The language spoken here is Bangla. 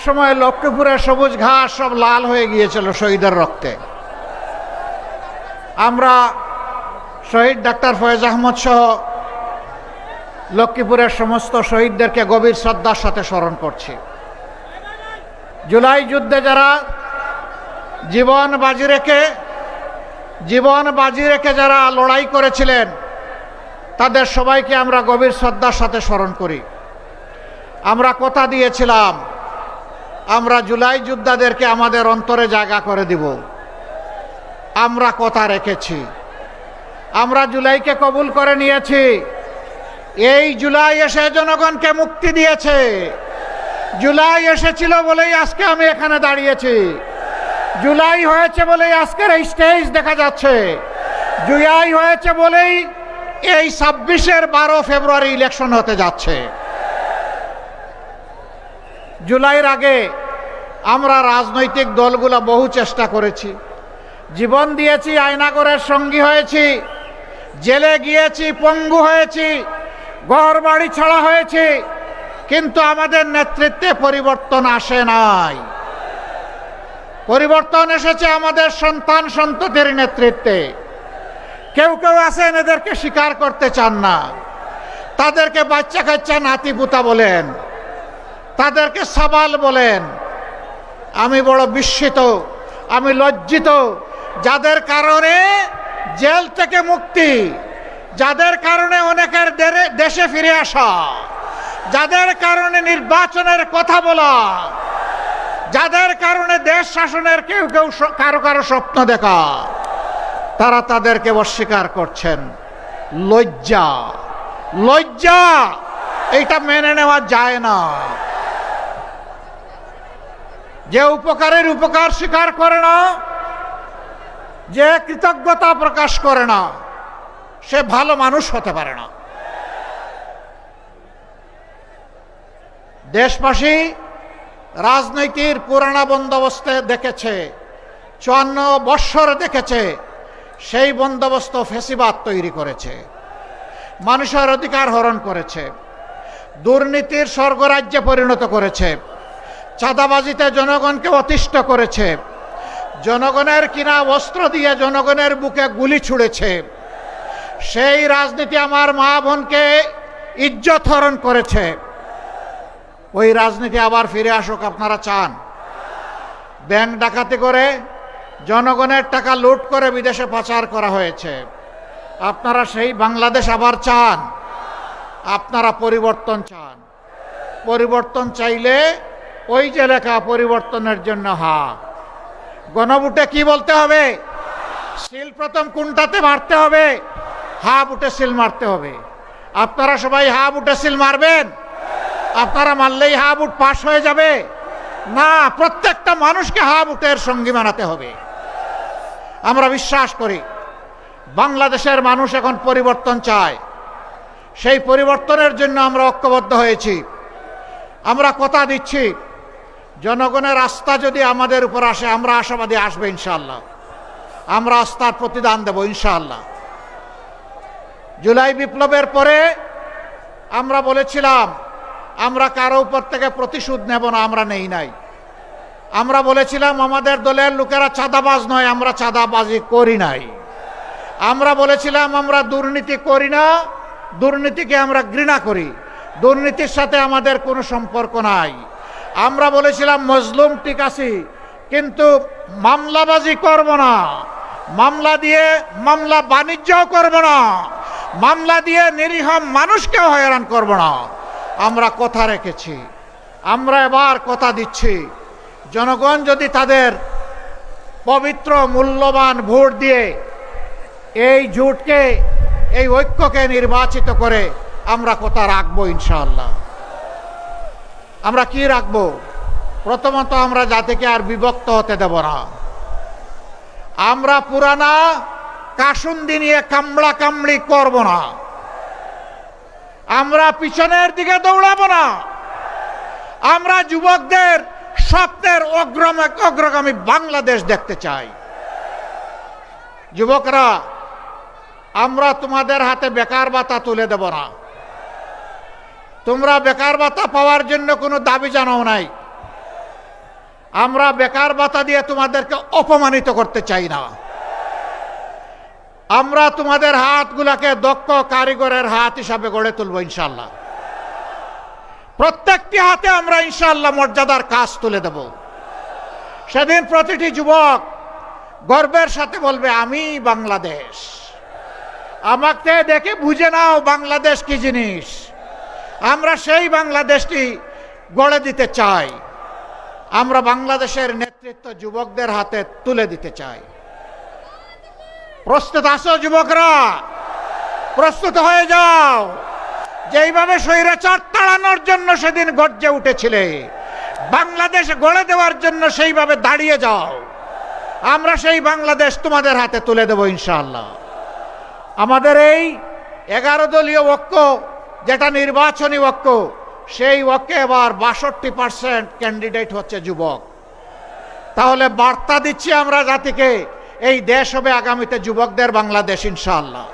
সময় লক্ষ্মীপুরের সবুজ ঘাস সব লাল হয়ে গিয়েছিল শহীদের রক্তে। আমরা শহীদ ডাক্তার ফয়েজ আহমদ সহ লক্ষ্মীপুরের সমস্ত শহীদদেরকে গভীর শ্রদ্ধার সাথে স্মরণ করছি। জুলাই যুদ্ধে যারা জীবন বাজি রেখে যারা লড়াই করেছিলেন তাদের সবাইকে আমরা গভীর শ্রদ্ধার সাথে স্মরণ করি। আমরা কথা দিয়েছিলাম আমরা জুলাই যোদ্ধাদেরকে আমাদের অন্তরে জায়গা করে দিব। আমরা কথা রেখেছি, আমরা জুলাইকে কবুল করে নিয়েছি। এই জুলাই এসে জনগণকে মুক্তি দিয়েছে। জুলাই এসেছিল বলেই আজকে আমি এখানে দাঁড়িয়েছি। জুলাই হয়েছে বলেই আজকের এই স্টেজ দেখা যাচ্ছে। জুলাই হয়েছে বলেই এই 12 ফেব্রুয়ারি ইলেকশন হতে যাচ্ছে। জুলাইয়ের আগে আমরা রাজনৈতিক দলগুলো বহু চেষ্টা করেছি, জীবন দিয়েছি, আয়নাগরের সঙ্গী হয়েছি, জেলে গিয়েছি, পঙ্গু হয়েছি, ঘর বাড়ি ছাড়া হয়েছি, কিন্তু আমাদের নেতৃত্বে পরিবর্তন আসে নাই। পরিবর্তন এসেছে আমাদের সন্তান সন্ততির নেতৃত্বে। কেউ কেউ আছেন এদেরকে স্বীকার করতে চান না, তাদেরকে বাচ্চা কাচ্চা নাতিপুতা বলেন, তাদেরকে সাবাল বলেন। আমি বড় বিস্মিত, আমি লজ্জিত, যাদের কারণে জেল থেকে মুক্তি, যাদের কারণে অনেকের দেশে ফিরে আসা, যাদের কারণে নির্বাচনের কথা বলা, যাদের কারণে দেশ শাসনের কেউ কেউ কারো কারো স্বপ্ন দেখা, তারা তাদেরকে অস্বীকার করছেন। লজ্জা, লজ্জা, এইটা মেনে নেওয়া যায় না। যে উপকারের উপকার স্বীকার করে না, যে কৃতজ্ঞতা প্রকাশ করে না, সে ভালো মানুষ হতে পারে না। দেশবাসী রাজনীতির পুরানা বন্দোবস্তে দেখেছে, 54 বৎসর দেখেছে, সেই বন্দোবস্ত ফ্যাসিবাদ তৈরি করেছে, মানুষের অধিকার হরণ করেছে, দুর্নীতির স্বর্গরাজ্যে পরিণত করেছে, চাঁদাবাজিতে জনগণকে অতিষ্ঠ করেছে, জনগণের কিনা বস্ত্র দিয়ে জনগণের বুকে গুলি ছুঁড়েছে। সেই রাজনীতি আমার মা বোনকে ইজ্জত হরণ করেছে। ওই রাজনীতি আবার ফিরে আসুক আপনারা চান? ব্যাংক ডাকাতি করে জনগণের টাকা লুট করে বিদেশে পাচার করা হয়েছে। আপনারা সেই বাংলাদেশ আবার চান? আপনারা পরিবর্তন চান। পরিবর্তন চাইলে ওই যে লেখা পরিবর্তনের জন্য হা, গণভোটে কি বলতে হবে? সিল প্রথম কোনটাতে মারতে হবে? হা বুটে সিল মারতে হবে। আপনারা সবাই হা বুটে সিল মারবেন? আপনারা মারলেই হা বুট পাস হয়ে যাবে না, প্রত্যেকটা মানুষকে হা বুটের সঙ্গী বানাতে হবে। আমরা বিশ্বাস করি বাংলাদেশের মানুষ এখন পরিবর্তন চায়। সেই পরিবর্তনের জন্য আমরা ঐক্যবদ্ধ হয়েছি। আমরা কথা দিচ্ছি জনগণের আস্থা যদি আমাদের উপর আসে, আমরা আশাবাদী আসবে ইনশাআল্লাহ। আমরা আস্থার প্রতিদান দেব ইনশাআল্লাহ। জুলাই বিপ্লবের পরে আমরা বলেছিলাম আমরা কারো উপর থেকে প্রতিশোধ নেব না, আমরা নেই নাই। আমরা বলেছিলাম আমাদের দলের লোকেরা চাঁদাবাজ নয়, আমরা চাঁদাবাজি করি নাই। আমরা বলেছিলাম আমরা দুর্নীতি করি না, দুর্নীতিকে আমরা ঘৃণা করি, দুর্নীতির সাথে আমাদের কোনো সম্পর্ক নাই। আমরা বলেছিলাম মজলুম ঠিক আছি, কিন্তু মামলাবাজি করব না, মামলা বাণিজ্যও করব না, মামলা দিয়ে নিরীহ মানুষকেও হয়রান করব না। আমরা কথা রেখেছি। আমরা এবার কথা দিচ্ছি জনগণ যদি তাদের পবিত্র মূল্যবান ভোট দিয়ে এই জোটকে, এই ঐক্যকে নির্বাচিত করে, আমরা কথা রাখবো ইনশাআল্লাহ। আমরা কি রাখবো? প্রথমত আমরা জাতিকে আর বিভক্ত হতে দেব না। আমরা পুরানা কাসুন্দি নিয়ে কামড়া কামড়ি করব না। আমরা পিছনের দিকে দৌড়াবো না। আমরা যুবকদের স্বপ্নের অগ্রগামী বাংলাদেশ দেখতে চাই। যুবকরা, আমরা তোমাদের হাতে বেকার ভাতা তুলে দেব না। তোমরা বেকার ভাতা পাওয়ার জন্য কোনো দাবি জানাও নাই। আমরা বেকার ভাতা দিয়ে তোমাদেরকে অপমানিত করতে চাই না। আমরা তোমাদের হাতগুলাকে দক্ষ কারিগরের হাত হিসাবে গড়ে তুলব ইনশাআল্লাহ। প্রত্যেকটি হাতে আমরা ইনশাআল্লাহ মর্যাদার কাজ তুলে দেব। সেদিন প্রতিটি যুবক গর্বের সাথে বলবে, আমি বাংলাদেশ। আমাকে দেখে বুঝে নাও বাংলাদেশ কি জিনিস। আমরা সেই বাংলাদেশটি গড়ে দিতে চাই। আমরা বাংলাদেশের নেতৃত্ব যুবকদের হাতে তুলে দিতে চাই। প্রস্তুত আছো যুবকরা? প্রস্তুত হয়ে যাও। যেইভাবে স্বৈরাচার তাড়ানোর জন্য সেদিন গর্জে উঠেছিলে, বাংলাদেশ গড়ে দেওয়ার জন্য সেইভাবে দাঁড়িয়ে যাও। আমরা সেই বাংলাদেশ তোমাদের হাতে তুলে দেব ইনশাআল্লাহ। আমাদের এই 11 দলীয় ঐক্য, যেটা নির্বাচনী ঐক্য, সেই ঐক্যে এবার 62% ক্যান্ডিডেট হচ্ছে যুবক। তাহলে বার্তা দিচ্ছি আমরা জাতিকে, এই দেশ হবে আগামীতে যুবকদের বাংলাদেশ ইনশাআল্লাহ।